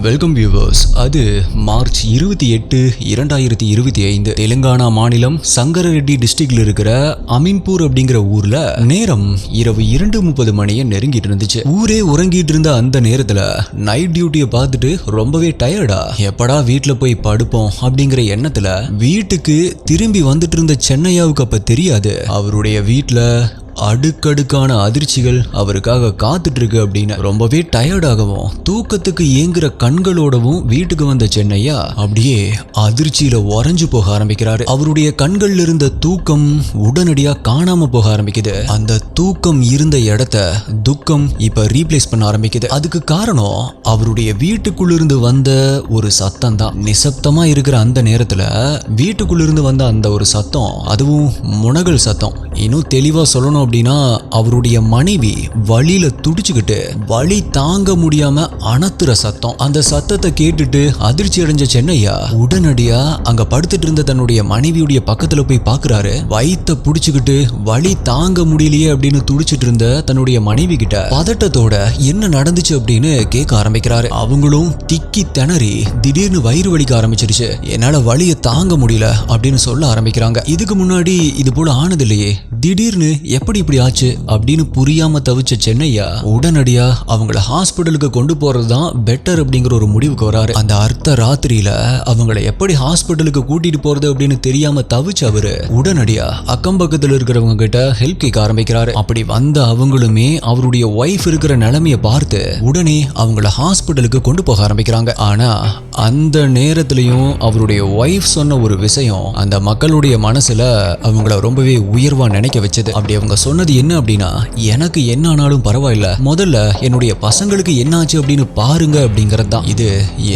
Welcome viewers. அது March 28, 2025 Telangana மாநிலம் சங்கரரெட்டி டிஸ்ட்ரிக்ட்ல இருக்கிற அமீன்பூர் அப்படிங்கிற ஊர்ல நேரம் இரவு 2:30 மணியை நெருங்கிட்டு இருந்துச்சு. ஊரே உறங்கிட்டு இருந்த அந்த நேரத்துல நைட் டியூட்டியை பார்த்துட்டு ரொம்பவே டயர்டா எப்படா வீட்டுல போய் படுப்போம் அப்படிங்கிற எண்ணத்துல வீட்டுக்கு திரும்பி வந்துட்டு இருந்த சென்னையாவுக்கு அப்ப தெரியாது அவருடைய வீட்டுல அடுக்கடுக்கான அதிர்ச்சிகள் அவருக்காக காத்துட்டு இருக்கு அப்படின்னு. ரொம்பவே டயர்டாகவும் தூக்கத்துக்கு ஏங்குற கண்களோடவும் வீட்டுக்கு வந்த சென்னையா அப்படியே அதிர்ச்சியில உறைஞ்சு போக ஆரம்பிக்கிறாரு. அவருடைய கண்கள்ல இருந்த தூக்கம் உடனடியா காணாம போக ஆரம்பிக்குது. அந்த தூக்கம் இருந்த இடத்த துக்கம் இப்ப ரீப்ளேஸ் பண்ண ஆரம்பிக்குது. அதுக்கு காரணம் அவருடைய வீட்டுக்குள்ள இருந்து வந்த ஒரு சத்தம் தான். நிசப்தமா இருக்கிற அந்த நேரத்துல வீட்டுக்குள்ள இருந்து வந்த அந்த ஒரு சத்தம், அதுவும் முனகல் சத்தம். இன்னும் தெளிவா சொல்லணும் அப்படின்னா அவருடைய மனைவி வலியில துடிச்சுக்கிட்டு வலி தாங்க முடியாம அணத்துற சத்தம். அந்த சத்தத்தை கேட்டுட்டு அதிர்ச்சி அடைஞ்ச சென்னையா உடனடியா அங்க படுத்துட்டு இருந்த தன்னுடைய மனைவியுடைய பக்கத்துல போய் பாக்குறாரு. வயித்தை புடிச்சுக்கிட்டு வலி தாங்க முடியலையே அப்படின்னு துடிச்சிட்டு இருந்த தன்னுடைய மனைவி கிட்ட பதட்டத்தோட என்ன நடந்துச்சு அப்படின்னு கேட்க ஆரம்பிக்கிறாரு. அவங்களும் திக்கி திணறி திடீர்னு வயிறு வலிக்க ஆரம்பிச்சிருச்சு, என்னால வலியை தாங்க முடியல அப்படின்னு சொல்ல ஆரம்பிக்கிறாங்க. இதுக்கு முன்னாடி இது போல ஆனது இல்லையே, திடீர்னு எப்படி இப்படி ஆச்சு அப்படின்னு புரியாம தவிச்ச சென்னையா உடனடியா அவங்கள ஹாஸ்பிட்டலுக்கு கொண்டு போறதுதான் பெட்டர் அப்படிங்கிற ஒரு முடிவுக்கு வராரு. அந்த அர்த்த ராத்திரியில அவங்கள எப்படி ஹாஸ்பிட்டலுக்கு கூட்டிட்டு போறது அப்படின்னு தெரியாம தவிச்ச அவரு உடனடியா அக்கம் பக்கத்துல இருக்கிறவங்க கிட்ட ஹெல்ப் கேட்க ஆரம்பிக்கிறாரு. அப்படி வந்த அவங்களுமே அவருடைய ஒய்ஃப் இருக்கிற நிலைமைய பார்த்து உடனே அவங்கள ஹாஸ்பிட்டலுக்கு கொண்டு போக ஆரம்பிக்கிறாங்க. ஆனா அந்த நேரத்திலையும் அவருடைய ஒய்ஃப் சொன்ன ஒரு விஷயம் அந்த மக்களுடைய மனசுல அவங்கள ரொம்பவே உயர்வா நினைக்க வச்சது. அப்படி அவங்க சொன்னது என்ன அப்படின்னா, எனக்கு என்ன ஆனாலும் பரவாயில்ல, முதல்ல என்னுடைய பசங்களுக்கு என்னாச்சு அப்படின்னு பாருங்க அப்படிங்கிறது தான். இது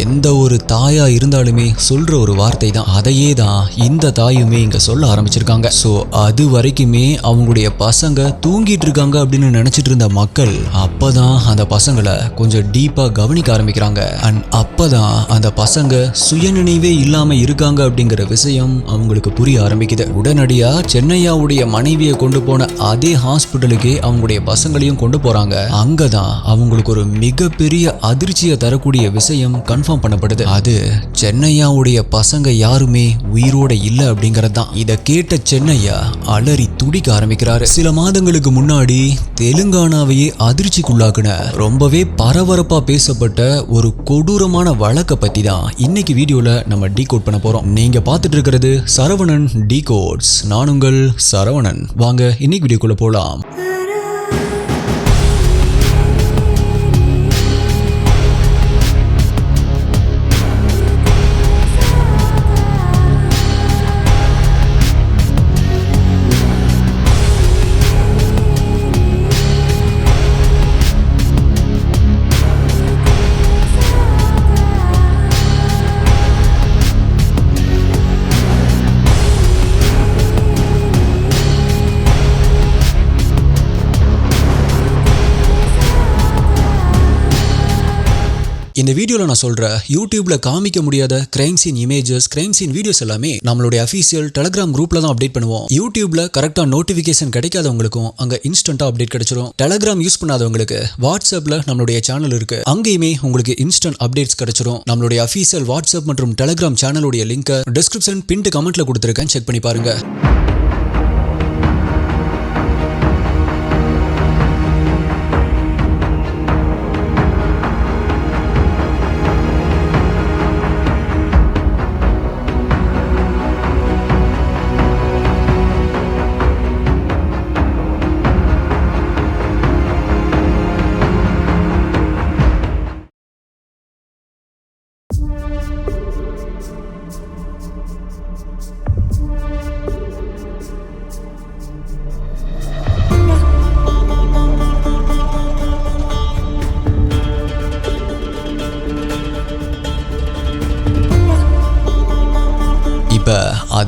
எந்த ஒரு தாயா இருந்தாலுமே சொல்ற ஒரு வார்த்தை தான். அதையே தான் இந்த தாயுமே இங்க சொல்ல ஆரம்பிச்சிருக்காங்க. சோ அது வரைக்குமே அவங்களுடைய பசங்க தூங்கிட்டு இருக்காங்க அப்படின்னு நினைச்சிட்டு இருந்த மக்கள் அப்பதான் அந்த பசங்களை கொஞ்சம் டீப்பா கவனிக்க ஆரம்பிக்கிறாங்க. அண்ட் அப்பதான் அந்த பசங்க சுயநினைவே இல்லாம இருக்காங்க அப்படிங்கிற விஷயம் அவங்களுக்கு புரிய ஆரம்பிக்குது. உடனடியா சென்னையாவுடைய மனைவியை கொண்டு போன அதே ஹாஸ்பிட்டலுக்கே அவங்களுடைய பசங்களையும் கொண்டு போறாங்க. அங்கதான் அவங்களுக்கு ஒரு மிகப்பெரிய அதிர்ச்சியை தரக்கூடிய விஷயம் கன்ஃபார்ம் பண்ணப்படுது. அது சென்னையாவுடைய பசங்க யாருமே உயிரோட இல்ல அப்படிங்கறது தான். இத கேட்ட சென்னையா அலறி துடிக்க ஆரம்பிக்கிறாரு. சில மாதங்களுக்கு முன்னாடி தெலுங்கானாவையே அதிர்ச்சிக்குள்ளாக்குன ரொம்பவே பரபரப்பா பேசப்பட்ட ஒரு கொடூரமான வழக்க பத்தி தான் இன்னைக்கு வீடியோல நம்ம டீகோட் பண்ண போறோம். நீங்க பார்த்துட்டு இருக்கிறது சரவணன் டீகோட்ஸ். நான் உங்கள் சரவணன். வாங்க இன்னைக்கு வீடியோக்குள்ள போலாம். இந்த வீடியோல நான் சொல்ற யூடியூப்ல காமிக்க முடியாத crime scene images, crime scene videos எல்லாமே நம்மளுடைய அஃபீஷியல் டெலிகிராம் குரூப்ல தான் அப்டேட் பண்ணுவோம். யூடியூப்ல கரெக்டா நோட்டிபிகேஷன் கிடைக்காதவங்களுக்கும் அங்க இன்ஸ்டன்டா அப்டேட் கிடைச்சிரும். டெலிகிராம் யூஸ் பண்ணாதவங்களுக்கு வாட்ஸ்அப்ல நம்மளுடைய சேனல் இருக்கு, அங்கேயுமே உங்களுக்கு இன்ஸ்டன்ட் அப்டேட்ஸ் கிடைச்சிரும். நம்மளுடைய அஃபீஷியல் வாட்ஸ்அப் மற்றும் டெலிகிராம் சேனலுடைய லிங்க் டிஸ்கிரிப்ஷன் பின்ட் கமெண்ட்ல கொடுத்திருக்கேன், செக் பண்ணி பாருங்க.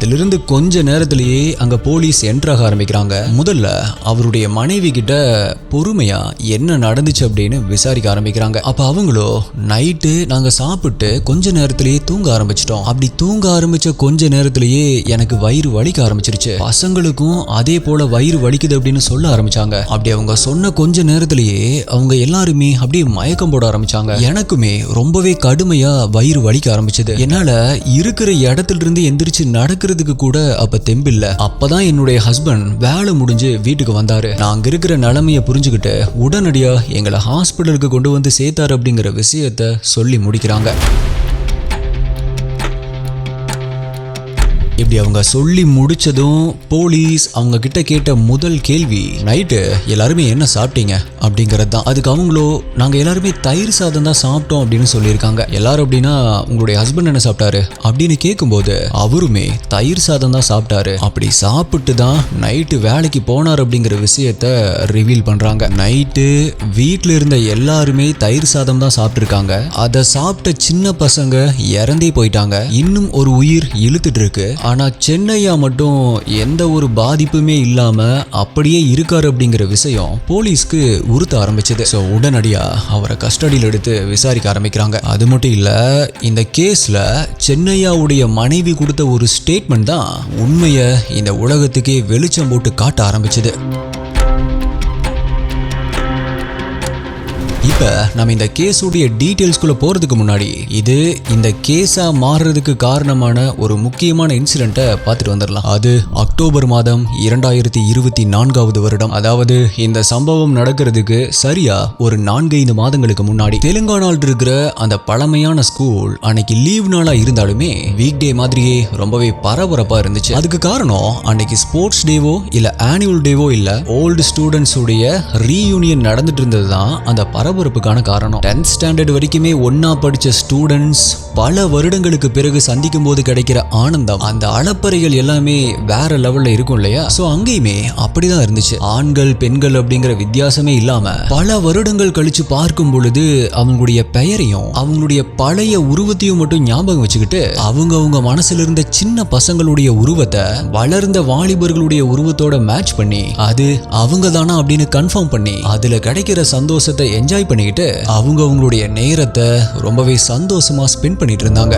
அதிலிருந்து கொஞ்ச நேரத்திலேயே அங்க போலீஸ் என்ட்ராக ஆரம்பிக்கிறாங்க. முதல்ல அவருடைய மனைவி கிட்ட பொறுமையா என்ன நடந்துச்சு அப்படின்னு விசாரிக்க ஆரம்பிக்கிறாங்க. அப்ப அவங்களோ நைட்டு நாங்க சாப்பிட்டு கொஞ்ச நேரத்திலேயே தூங்க ஆரம்பிச்சிட்டோம். அப்படி தூங்க ஆரம்பிச்ச கொஞ்ச நேரத்திலேயே எனக்கு வயிறு வலிக்க ஆரம்பிச்சிருச்சு. பசங்களுக்கும் அதே போல வயிறு வலிக்குது அப்படின்னு சொல்ல ஆரம்பிச்சாங்க. அப்படி அவங்க சொன்ன கொஞ்ச நேரத்திலேயே அவங்க எல்லாருமே அப்படியே மயக்கம் போட ஆரம்பிச்சாங்க. எனக்குமே ரொம்பவே கடுமையா வயிறு வலிக்க ஆரம்பிச்சது. என்னால இருக்கிற இடத்துல இருந்து எந்திரிச்சு நடக்கிறதுக்கு கூட அப்ப தெம்பில்ல. அப்பதான் என்னுடைய ஹஸ்பண்ட் வேலை முடிஞ்சு வீட்டுக்கு வந்தாரு. நாங்க இருக்கிற நிலைமைய புரிஞ்சுக்கிட்டு உடனடியா எங்களை ஹாஸ்பிட்டலுக்கு கொண்டு வந்து சேர்த்தாரு அப்படிங்கிற விஷயத்த சொல்லி முடிக்கிறாங்க. இப்படி அவங்க சொல்லி முடிச்சதும் போலீஸ் அவங்க கிட்ட கேட்ட முதல் கேள்வி நைட்டு எல்லாருமே என்ன சாப்பிட்டீங்க அப்படிங்கிறது தான். அதுக்கு அவங்களோ நாங்க எல்லாருமே தயிர் சாதம் தான் சாப்பிட்டோம் அப்படின்னு சொல்லியிருக்காங்க. எல்லாரும் அப்படின்னா உங்களுடைய ஹஸ்பண்ட் என்ன சாப்பிட்டாரு அப்படின்னு கேட்கும்போது அவருமே தயிர் சாதம் தான் சாப்பிட்டாரு. அப்படி சாப்பிட்டு தான் நைட்டு வேலைக்கு போனார் அப்படிங்கிற விஷயத்த ரிவீல் பண்றாங்க. நைட்டு வீட்டுல இருந்த எல்லாருமே தயிர் சாதம் தான் சாப்பிட்டுருக்காங்க. அதை சாப்பிட்ட சின்ன பசங்க இறந்தே போயிட்டாங்க. இன்னும் ஒரு உயிர் இழுத்துட்டு இருக்கு. ஆனா சென்னையா மட்டும் எந்த ஒரு பாதிப்புமே இல்லாம அப்படியே இருக்காரு அப்படிங்கிற விஷயம் போலீஸ்க்கு உறுத்த ஆரம்பிச்சது. சோ உடனடியா அவரை கஸ்டடியில் எடுத்து விசாரிக்க ஆரம்பிக்கிறாங்க. அது மட்டும் இல்ல, இந்த கேஸ்ல சென்னையாவுடைய மனைவி கொடுத்த ஒரு ஸ்டேட்மெண்ட் தான் உண்மையை இந்த உலகத்துக்கே வெளிச்சம் போட்டு காட்ட ஆரம்பிச்சது. இப்ப நம்ம இந்த கேஸுடைய டீடைல்ஸ்குள்ள போறதுக்கு முன்னாடி இது இந்த கேஸா மாறுறதுக்கு காரணமான ஒரு முக்கியமான இன்சிடென்ட்டை பார்த்துட்டு வந்துடலாம். அது அக்டோபர் மாதம் 2024 வருடம். அதாவது இந்த சம்பவம் நடக்கிறதுக்கு சரியா ஒரு 4-5 மாதங்களுக்கு முன்னாடி தெலுங்கானால இருக்கிற அந்த பழமையான ஸ்கூல் அன்னைக்கு லீவ் நாளா இருந்தாலுமே வீக் டே மாதிரியே ரொம்பவே பரபரப்பா இருந்துச்சு. அதுக்கு காரணம் அன்னைக்கு ஸ்போர்ட்ஸ் டேவோ இல்ல ஆனுவல் டேவோ இல்ல ஓல்டு ஸ்டூடெண்ட்ஸ் உடைய ரீயூனியன் நடந்துட்டு இருந்ததுதான் அந்த பரபரப்புக்கான காரணம். 10th ஸ்டாண்டர்ட் வரைக்குமே ஒன்னா படிச்ச ஸ்டூடெண்ட்ஸ் பல வருடங்களுக்கு பிறகு சந்திக்கும் போது கிடைக்கிற ஆனந்தம், அந்த அளப்பறைகள் எல்லாமே வேற லெவல்ல இருக்கும் இல்லையா? சோ அங்கேயுமே அப்படிதான் இருந்துச்சு. ஆண்கள் பெண்கள் அப்படிங்கிற வித்தியாசமே இல்லாம பல வருடங்கள் கழிச்சு பார்க்கும் பொழுது அவங்களுடைய பெயரையும் அவங்களுடைய பழைய உருவத்தையும் மட்டும் ஞாபகம் வச்சுக்கிட்டு அவங்க மனசுல இருந்த சின்ன பசங்களுடைய உருவத்தை வளர்ந்த வாலிபர்களுடைய உருவத்தோட மேட்ச் பண்ணி அது அவங்க தானா அப்படின்னு கன்ஃபார்ம் பண்ணி அதுல கிடைக்கிற சந்தோஷத்தை என்ஜாய் பண்ணிக்கிட்டு அவங்களுடைய நேரத்தை ரொம்பவே சந்தோஷமா ஸ்பெண்ட் பண்ணிட்டு இருந்தாங்க.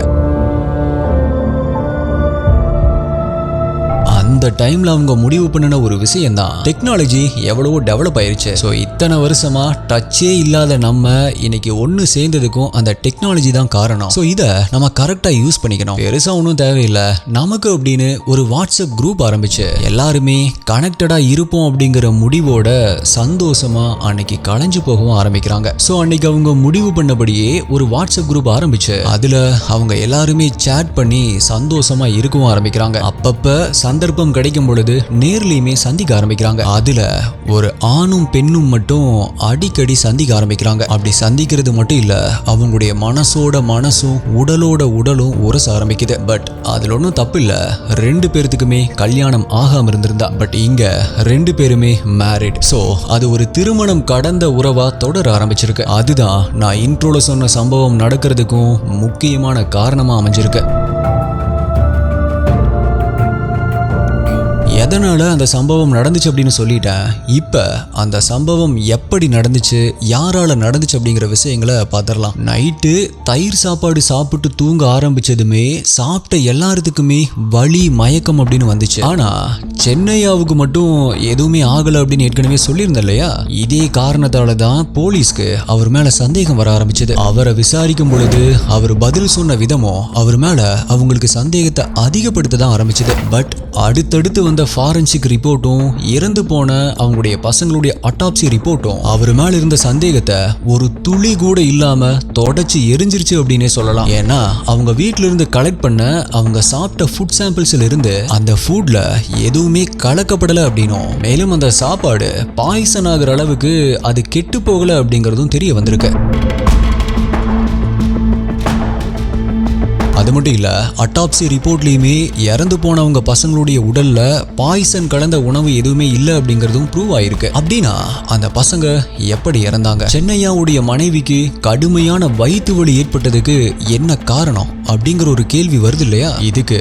அந்த டைம்ல அவங்க முடிவு பண்ணின ஒரு விஷயம் தான், டெக்னாலஜி எவ்வளவோ டெவலப் ஆயிருச்சு. ஸோ இத்தனை வருஷமா டச்சே இல்லாத நம்ம இன்னைக்கு ஒன்று சேர்ந்ததுக்கும் அந்த டெக்னாலஜி தான் காரணம். ஸோ இதை நம்ம கரெக்டா யூஸ் பண்ணிக்கணும். பெருசா ஒன்றும் தேவையில்லை. நமக்கு அப்படின்னு ஒரு வாட்ஸ்அப் குரூப் ஆரம்பிச்சு எல்லாருமே கனெக்டடா இருப்போம் அப்படிங்கிற முடிவோட சந்தோஷமா அன்னைக்கு களைஞ்சு போகவும் ஆரம்பிக்கிறாங்க. ஸோ அன்னைக்கு அவங்க முடிவு பண்ணபடியே ஒரு வாட்ஸ்அப் குரூப் ஆரம்பிச்சு அதுல அவங்க எல்லாருமே சேட் பண்ணி சந்தோஷமா இருக்கவும் ஆரம்பிக்கிறாங்க. அப்பப்ப சந்தர்ப்பம் கிடைக்கும் பொழுது நேர்லயுமே சந்திக்க ஆரம்பிக்கிறாங்க. அதுல ஒரு ஆணும் பெண்ணும் மட்டும் அடிக்கடி சந்திக்க ஆரம்பிக்கிறாங்க. அப்படி சந்திக்கிறது மட்டும் இல்ல, அவங்களுடைய மனசோட மனசும் உடலோட உடலும் உரச ஆரம்பிக்குது. பட் அதுல ஒன்றும் தப்பு இல்ல, 2 பேர்த்துக்குமே கல்யாணம் ஆகாம இருந்திருந்தா. பட் இங்க 2 பேருமே மேரிட். சோ அது ஒரு திருமணம் கடந்த உறவா தொடர ஆரம்பிச்சிருக்கு. அதுதான் நான் இன்ட்ரோல சொன்ன சம்பவம் நடக்கிறதுக்கும் முக்கியமான காரணமா அமைஞ்சிருக்கு. எதனால அந்த சம்பவம் நடந்துச்சு அப்படின்னு சொல்லிட்டேன். இப்ப அந்த சம்பவம் எப்படி நடந்துச்சு, யாரால நடந்துச்சு அப்படிங்கிற விஷயங்களை பார்த்துடலாம். நைட்டு தயிர் சாப்பாடு சாப்பிட்டு தூங்க ஆரம்பிச்சதுமே சாப்பிட்ட எல்லாத்துக்குமே வலி மயக்கம் அப்படின்னு வந்துச்சு. ஆனா சென்னையாவுக்கு மட்டும் எதுவுமே ஆகல அப்படின்னு ஏற்கனவே சொல்லியிருந்தேன் இல்லையா? இதே காரணத்தால தான் போலீஸ்க்கு அவர் மேல சந்தேகம் வர ஆரம்பிச்சது. அவரை விசாரிக்கும் பொழுது அவர் பதில் சொன்ன விதமும் அவர் மேல அவங்களுக்கு சந்தேகத்தை அதிகப்படுத்த தான் ஆரம்பிச்சது. பட் அடுத்தடுத்து வந்த ஃபாரன்சிக் ரிப்போர்ட்டும் இறந்து போன அவங்களுடைய பசங்களுடைய அட்டாப்சி ரிப்போர்ட்டும் அவர் மேல இருந்த சந்தேகத்தை ஒரு துளி கூட இல்லாம தொடச்சு எரிஞ்சிருச்சு அப்படின்னே சொல்லலாம். ஏன்னா அவங்க வீட்டுல இருந்து கலெக்ட் பண்ண அவங்க சாப்பிட்ட ஃபுட் சாம்பிள்ஸ்ல இருந்து அந்த ஃபுட்ல எதுவுமே கலக்கப்படல அப்படின்னும், மேலும் அந்த சாப்பாடு பாய்சன் ஆகிற அளவுக்கு அது கெட்டு போகல அப்படிங்கறதும் தெரிய வந்திருக்கு. அது மட்டும் இல்ல, அட்டாப்சி ரிப்போர்ட்லயுமே இறந்து போனவங்க பசங்களுடைய உடல்ல பாய்சன் கலந்த உணவு எதுவுமே இல்ல அப்படிங்கறதும் ப்ரூவ் ஆயிருக்கு. அப்படின்னா அந்த பசங்க எப்படி இறந்தாங்க? சென்னையாவுடைய மனைவிக்கு கடுமையான வயிற்று வலி ஏற்பட்டதுக்கு என்ன காரணம்? அப்படிங்கிற ஒரு கேள்வி வருது இல்லையா? இதுக்கு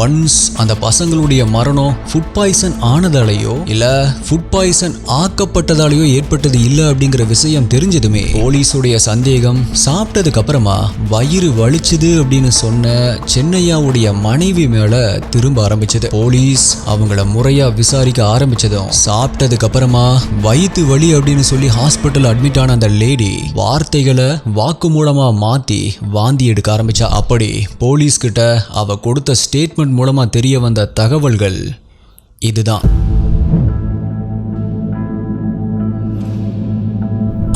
ஒன்ஸ் அந்த பசங்களுடைய மரணம் ஃபுட் பாய்சன் ஆனதாலேயோ இல்ல ஃபுட் பாய்சன் ஆக்கப்பட்டதாலேயோ ஏற்பட்டது இல்ல அப்படிங்கிற விஷயம் தெரிஞ்சதுமே போலீஸுடைய சந்தேகம் சாப்பிட்டதுக்கு அப்புறமா வயிறு வலிச்சுது அப்படின்னு சொன்ன சென்னையாவுடைய மனைவி மேல திரும்ப ஆரம்பிச்சது. போலீஸ் அவங்கள முறையா விசாரிக்க ஆரம்பிச்சதும் சாப்பிட்டதுக்கு அப்புறமா வயிற்று வலி அப்படின்னு சொல்லி ஹாஸ்பிட்டல் அட்மிட் ஆன அந்த லேடி வார்த்தைகளை வாக்கு மூலமா மாத்தி வாந்தி எடுக்க ஆரம்பிச்சா. அப்படி போலீஸ் கிட்ட அவ கொடுத்த ஸ்டேட்மெண்ட் மூலமா தெரிய வந்த தகவல்கள் இதுதான்.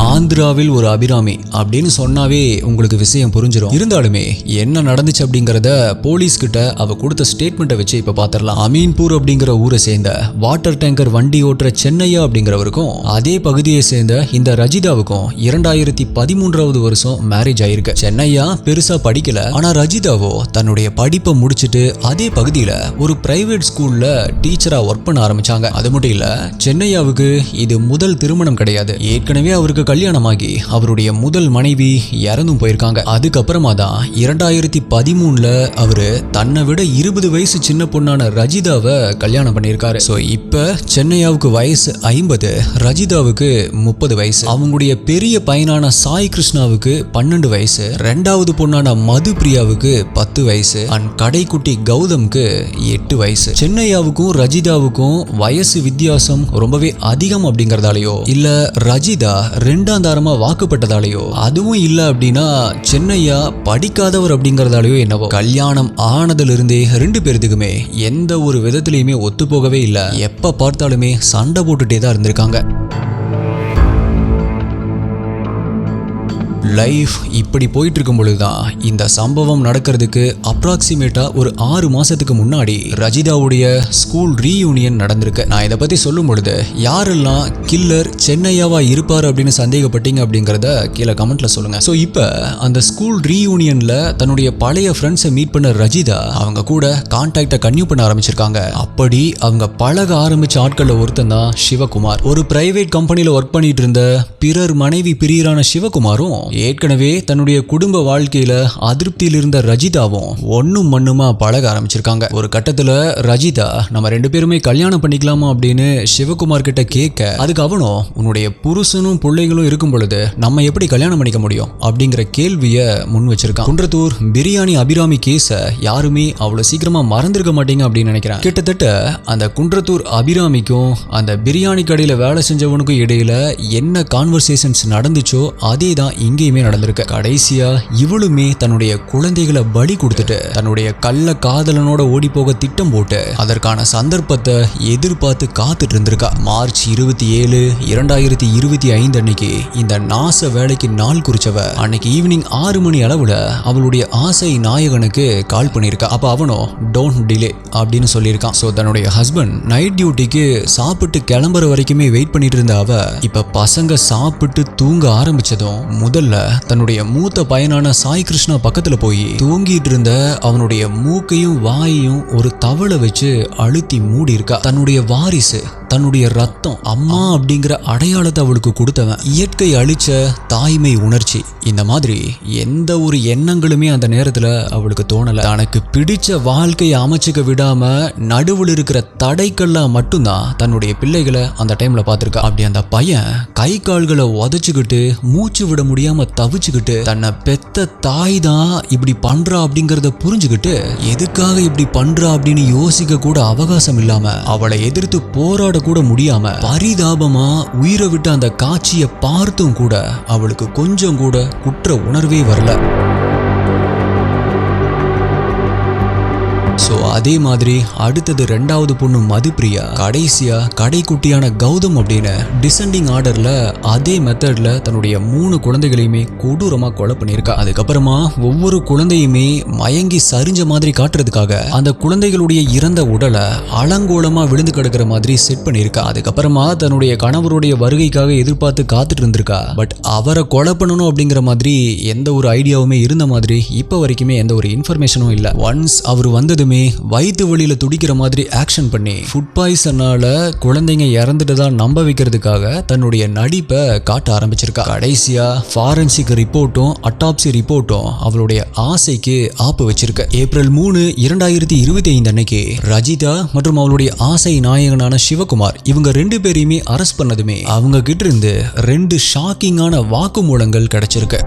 ஆந்திராவில் ஒரு அபிராமி அப்படின்னு சொன்னாவே உங்களுக்கு விஷயம் புரிஞ்சிடும். இருந்தாலுமே என்ன நடந்துச்சு அப்படிங்கறத போலீஸ் கிட்ட அவ கொடுத்த ஸ்டேட்மெண்ட்டை வச்சு இப்ப பாத்திரலாம். அமீன்பூர் அப்படிங்கிற ஊரை சேர்ந்த வாட்டர் டேங்கர் வண்டி ஓட்டுற சென்னையா அப்படிங்கிறவருக்கும் அதே பகுதியை சேர்ந்த இந்த ரஜிதாவுக்கும் 2013 வருஷம் மேரேஜ் ஆயிருக்கு. சென்னையா பெருசா படிக்கல, ஆனா ரஜிதாவோ தன்னுடைய படிப்பை முடிச்சுட்டு அதே பகுதியில ஒரு பிரைவேட் ஸ்கூல்ல டீச்சரா ஒர்க் பண்ண ஆரம்பிச்சாங்க. அது மட்டும் இல்ல, சென்னையாவுக்கு இது முதல் திருமணம் கிடையாது. ஏற்கனவே அவருக்கு கல்யாணமாகி அவருடைய முதல் மனைவி இறந்தும் போயிருக்காங்க. அதுக்கப்புறமா தான் 2013 அவரு தன்னை விட 20 வயசு சின்ன பொண்ணான ரஜிதாவை கல்யாணம் பண்ணியிருக்காரு. ஸோ இப்ப சென்னையாவுக்கு வயசு 50, ரஜிதாவுக்கு 30 வயசு. அவங்களுடைய பெரிய பையனான சாய் கிருஷ்ணாவுக்கு 12 வயசு, ரெண்டாவது பொண்ணான மது பிரியாவுக்கு 10 வயசு அண்ட் கடைக்குட்டி கௌதம்க்கு 8 வயசு. சென்னையாவுக்கும் ரஜிதாவுக்கும் வயசு வித்தியாசம் ரொம்பவே அதிகம் அப்படிங்கறதாலேயோ இல்ல ரஜிதா ரெண்டாம் தாரமா வாக்குப்பட்டதாலேயோ, அதுவும் இல்ல அப்படின்னா சென்னையா படிக்காதவர் அப்படிங்கறதாலேயோ என்னவோ, கல்யாணம் ஆனதுல இருந்தே 2 பேருக்குமே எந்த ஒரு விதத்திலயுமே ஒத்து போகவே இல்ல. எப்ப பார்த்தாலுமே சண்டை போட்டுட்டே தான் இருந்திருக்காங்க. லைஃப் இப்படி போயிட்டு இருக்கும் பொழுதுதான் இந்த சம்பவம் நடக்கிறதுக்கு அப்ராக்சிமேட்டா ஒரு 6 மாசத்துக்கு முன்னாடி ரஜிதாவுடைய ஸ்கூல் ரீயூனியன் நடந்திருக்கு. நான் இதை பத்தி சொல்லும் பொழுது யாரெல்லாம் கில்லர் சென்னையாவா இருப்பாரு அப்படின்னு சந்தேகப்பட்டீங்க அப்படிங்கறத கீழே கமெண்ட்ல சொல்லுங்க. ஸோ இப்ப அந்த ஸ்கூல் ரீயூனியன்ல தன்னுடைய பழைய ஃப்ரெண்ட்ஸை மீட் பண்ண ரஜிதா அவங்க கூட கான்டாக்டை கன்டினியூ பண்ண ஆரம்பிச்சிருக்காங்க. அப்படி அவங்க பழக ஆரம்பிச்ச ஆட்கள்ல ஒருத்தன் தான் சிவகுமார். ஒரு பிரைவேட் கம்பெனில ஒர்க் பண்ணிட்டு இருந்த பிறர் மனைவி பிரியரான சிவகுமாரும் ஏற்கனவே தன்னுடைய குடும்ப வாழ்க்கையில அதிருப்தியில் இருந்த ரஜிதாவும் ஒன்னும் மண்ணுமா பழக ஆரம்பிச்சிருக்காங்க. ஒரு கட்டத்துல ரஜிதா நம்ம 2 பேருமே கல்யாணம் பண்ணிக்கலாமா அப்படின்னு சிவகுமார் கிட்ட கேட்க, அதுக்கு அவனும் உன்னுடைய புருஷனும் பிள்ளைகளும் இருக்கும் பொழுது நம்ம எப்படி கல்யாணம் பண்ணிக்க முடியும் அப்படிங்கிற கேள்விய முன் வச்சிருக்கான். குன்றத்தூர் பிரியாணி அபிராமி கேஸ யாருமே அவ்வளவு சீக்கிரமா மறந்திருக்க மாட்டீங்க அப்படின்னு நினைக்கிறேன். கிட்டத்தட்ட அந்த குன்றத்தூர் அபிராமிக்கும் அந்த பிரியாணி கடையில வேலை செஞ்சவனுக்கும் இடையில என்ன கான்வர்சேஷன்ஸ் நடந்துச்சோ அதே தான் இங்கே நடந்திருக்கு. கடைசியா இவளுமே தன்னுடைய குழந்தைகளை பலி கொடுத்துட்டு தன்னுடைய கள்ள காதலனோட ஓடி போக திட்டம் போட்டு அதற்கான சந்தர்ப்பத்தை எதிர்பார்த்து காத்துட்டு இருந்திருக்கா. மார்ச் 27, 2025 அன்னைக்கு இந்த நாச வேலைக்கு நாள் குறிச்சவ அன்னைக்கு ஈவினிங் 6 மணி அளவுல அவளுடைய ஆசை நாயகனுக்கு கால் பண்ணிருக்கா. அப்ப அவனோ டோன்ட் டிலே அப்படின்னு சொல்லியிருக்கான். ஸோ தன்னுடைய ஹஸ்பண்ட் நைட் டியூட்டிக்கு சாப்பிட்டு கிளம்புற வரைக்குமே வெயிட் பண்ணிட்டு இருந்த அவ இப்ப பசங்க சாப்பிட்டு தூங்க ஆரம்பிச்சதும் முதல்ல தன்னுடைய மூத்த பையனான சாய் கிருஷ்ணா பக்கத்துல போய் தூங்கிட்டு இருந்த அவனுடைய மூக்கையும் வாயையும் ஒரு தவளை வச்சு அழுத்தி மூடி இருக்கா. தன்னுடைய வாரிசு, தன்னுடைய ரத்தம், அம்மா அப்படிங்கிற அடையாளத்தை அவளுக்கு கொடுத்தவன், இயற்கை அழிச்ச தாய்மை உணர்ச்சி, இந்த மாதிரி எந்த ஒரு எண்ணங்களுமே அந்த நேரத்துல அவளுக்கு தோணல. தனக்கு பிடிச்ச வாழ்க்கையை அமைச்சுக்க விடாம நடுவில் இருக்கிற தடைக்கெல்லாம் மட்டும்தான் தன்னுடைய பிள்ளைகளை அந்த டைம்ல பார்த்திருக்கா. அப்படி அந்த பையன் கை கால்களை உதச்சுக்கிட்டு மூச்சு விட முடியாம தவிச்சுக்கிட்டு தன்னை பெத்த தாய் தான் இப்படி பண்றா அப்படிங்கறத புரிஞ்சுக்கிட்டு எதுக்காக இப்படி பண்றா அப்படின்னு யோசிக்க கூட அவகாசம் இல்லாம அவளை எதிர்த்து போராட கூட முடியாம பரிதாபமா உயிரை விட்டு அந்த காட்சியை பார்த்தும் கூட அவளுக்கு கொஞ்சம் கூட குற்ற உணர்வே வரல. ஸோ அதே மாதிரி அடுத்தது 2வது பொண்ணு மதுப்பிரியா கடைசியா கடைக்குட்டியான கௌதம் அப்படின்னு டிசெண்டிங் ஆர்டர்ல அதே மெத்தட்ல தன்னுடைய 3 குழந்தைகளையுமே கொடூரமா கொலை பண்ணியிருக்கா. அதுக்கப்புறமா ஒவ்வொரு குழந்தையுமே மயங்கி சரிஞ்ச மாதிரி காட்டுறதுக்காக அந்த குழந்தைகளுடைய இறந்த உடலை அலங்கோலமா விழுந்து கிடக்கிற மாதிரி செட் பண்ணியிருக்கா. அதுக்கப்புறமா தன்னுடைய கணவருடைய வருகைக்காக எதிர்பார்த்து காத்துட்டு இருந்திருக்கா. பட் அவரை கொலை பண்ணணும் அப்படிங்கிற மாதிரி எந்த ஒரு ஐடியாவுமே இருந்த மாதிரி இப்ப வரைக்குமே எந்த ஒரு இன்ஃபர்மேஷனும் இல்லை. ஒன்ஸ் அவர் வந்ததுமே வயிற்று வலியில துடிக்கிற மாதிரி ஆக்ஷன் பண்ணி ஃபுட் பாய்சனால குழந்தைங்க இறந்துட்டதா நம்ப வைக்கிறதுக்காக தன்னுடைய நடிப்பை காட்ட ஆரம்பிச்சிருக்கா. கடைசியா ஃபாரன்சிக் ரிப்போர்ட்டும் அட்டாப்சி ரிப்போர்ட்டும் அவளுடைய ஆசைக்கு ஆப்பு வச்சிருக்க. ஏப்ரல் 3, 2025 அன்னைக்கு ரஜிதா மற்றும் அவளுடைய ஆசை நாயகனான சிவகுமார் இவங்க 2 பேரையுமே அரெஸ்ட் பண்ணதுமே அவங்க கிட்ட இருந்து 2 ஷாக்கிங்கான வாக்குமூலங்கள் கிடைச்சிருக்கு.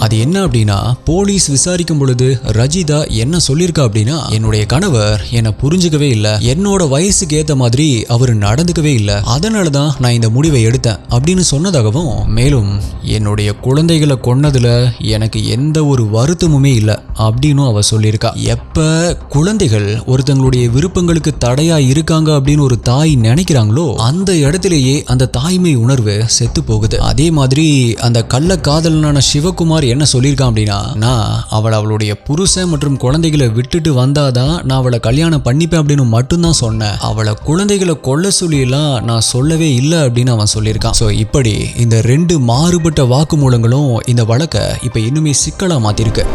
அது என்ன அப்படின்னா, போலீஸ் விசாரிக்கும் பொழுது ரஜிதா என்ன சொல்லியிருக்கா அப்படின்னா, என்னுடைய கணவர் என்னை புரிஞ்சுக்கவே இல்லை, என்னோட வயசுக்கு ஏற்ற மாதிரி அவர் நடந்துக்கவே இல்லை, அதனாலதான் நான் இந்த முடிவை எடுத்தேன் அப்படின்னு சொன்னதாகவும், மேலும் என்னுடைய குழந்தைகளை கொன்னதுல எனக்கு எந்த ஒரு வருத்தமுமே இல்லை அப்படின்னு அவ சொல்லியிருக்கா. எப்ப குழந்தைகள் ஒருத்தங்களுடைய விருப்பங்களுக்கு தடையா இருக்காங்க அப்படின்னு ஒரு தாய் நினைக்கிறாங்களோ அந்த இடத்திலேயே அந்த தாய்மை உணர்வு செத்து போகுது. அதே மாதிரி அந்த கள்ள காதலனான சிவகுமார் என்ன சொல்லியிருக்கான் அப்படின்னா, நான் அவளுடைய புருஷன் மற்றும் குழந்தைகளை விட்டுட்டு வந்தாதான் நான் அவளை கல்யாணம் பண்ணிப்பேன் அப்படின்னு மட்டும்தான் சொன்னேன், அவளை குழந்தைகளை கொல்ல சொல்லியெல்லாம் நான் சொல்லவே இல்லை அப்படின்னு அவன் சொல்லியிருக்கான். ஸோ இப்படி இந்த 2 மாறுபட்ட வாக்குமூலங்களும் இந்த வழக்கை இப்ப இன்னுமே சிக்கலா மாத்திருக்கு.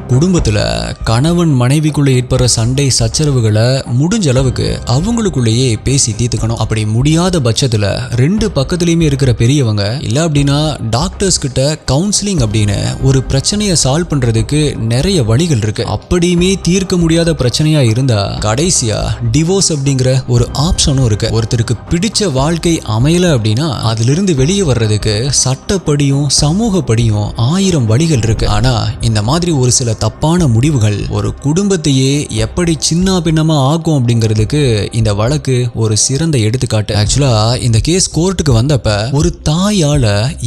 குடும்பத்துல கணவன் மனைவிக்குள்ள ஏற்படுற சண்டை சச்சரவுகளை முடிஞ்ச அளவுக்கு அவங்களுக்குள்ளேயே பேசி தீர்த்துக்கணும். அப்படி முடியாத பட்சத்துல 2 பக்கத்துலயுமே இருக்கிற பெரியவங்க இல்ல அப்படின்னா டாக்டர்ஸ் கிட்ட கவுன்சிலிங் அப்படின்னு ஒரு பிரச்சனையை சால்வ் பண்றதுக்கு நிறைய வழிகள் இருக்கு. அப்படியுமே தீர்க்க முடியாத பிரச்சனையா இருந்தா கடைசியா டிவோர்ஸ் அப்படிங்கிற ஒரு ஆப்ஷனும் இருக்கு. ஒருத்தருக்கு பிடிச்ச வாழ்க்கை அமையல அப்படின்னா அதிலிருந்து வெளியே வர்றதுக்கு சட்டப்படியும் சமூகப்படியும் 1000 வழிகள் இருக்கு. ஆனா இந்த மாதிரி ஒரு சில தப்பான முடிவுகள் ஒரு குடும்பத்தையே எப்படி சின்ன பின்னமா ஆகும் அப்படிங்கிறதுக்கு இந்த வழக்கு ஒரு சிறந்த எடுத்துக்காட்டு. ஆக்சுவலா இந்த கேஸ் கோர்ட்டுக்கு வந்தப்ப ஒரு தாயால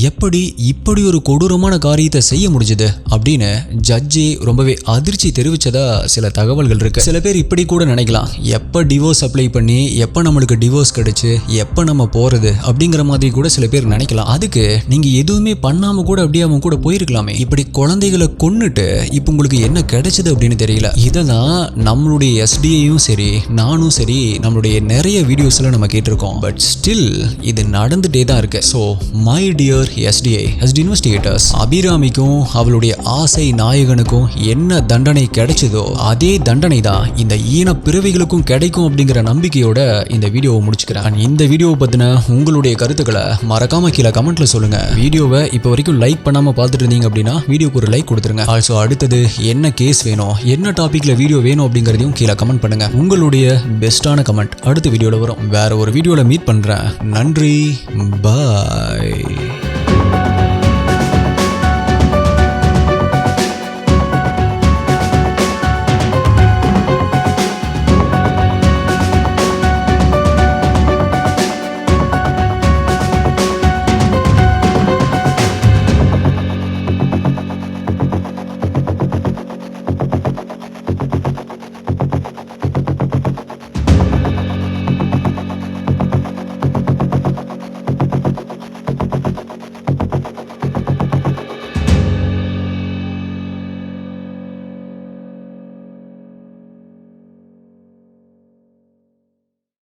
எப்படி இப்படி ஒரு கொடூரமான காரியத்தை செய்ய முடிஞ்சது அப்படின்னு ஜட்ஜி ரொம்பவே அதிர்ச்சி தெரிவிச்சதா சில தகவல்கள் இருக்கு. சில பேர் இப்படி கூட நினைக்கலாம், எப்ப டிவோர்ஸ் அப்ளை பண்ணி எப்ப நம்மளுக்கு டிவோர்ஸ் கிடைச்சு எப்ப நம்ம போறது அப்படிங்கிற மாதிரி கூட சில பேர் நினைக்கலாம். அதுக்கு நீங்க எதுவுமே பண்ணாம கூட அப்படியே அவங்க கூட போயிருக்கலாமே. இப்படி குழந்தைகளை கொன்னுட்டு இப்ப உங்களுக்கு என்ன கிடைச்சது அப்படின்னு தெரியல. இதெல்லாம் நம்மளுடைய எஸ்டிஐயும் சரி நானும் சரி நம்மளுடைய நிறைய வீடியோஸ்ல நம்ம கேட்டிருக்கோம். பட் ஸ்டில் இது நடந்துட்டே தான் இருக்கு. So my dear STI investigators, அபிராமிக்கும் அவளுடைய ஆசை நாயகனுக்கும் என்ன தண்டனை கிடைச்சதோ அதே தண்டனை தான் இந்த ஈன பிறவிகளுக்கும் கிடைக்கும் அப்படிங்கிற நம்பிக்கையோட இந்த வீடியோவை முடிச்சுக்கிறேன். இந்த வீடியோவை பத்தின உங்களுடைய கருத்துக்களை மறக்காம கீழே கமெண்ட்ல சொல்லுங்க. வீடியோவை இப்போ வரைக்கும் லைக் பண்ணாம பார்த்துட்டு இருந்தீங்க அப்படின்னா வீடியோக்கு ஒரு லைக் கொடுத்துருங்க. ஆல்சோ அடுத்தது என்ன கேஸ் வேணும், என்ன டாபிக்ல வீடியோ வேணும் அப்படிங்கறதையும் கீழே கமெண்ட் பண்ணுங்க. உங்களுடைய பெஸ்டான கமெண்ட் அடுத்த வீடியோல வரும். வேற ஒரு வீடியோல மீட் பண்றேன். நன்றி, பாய்.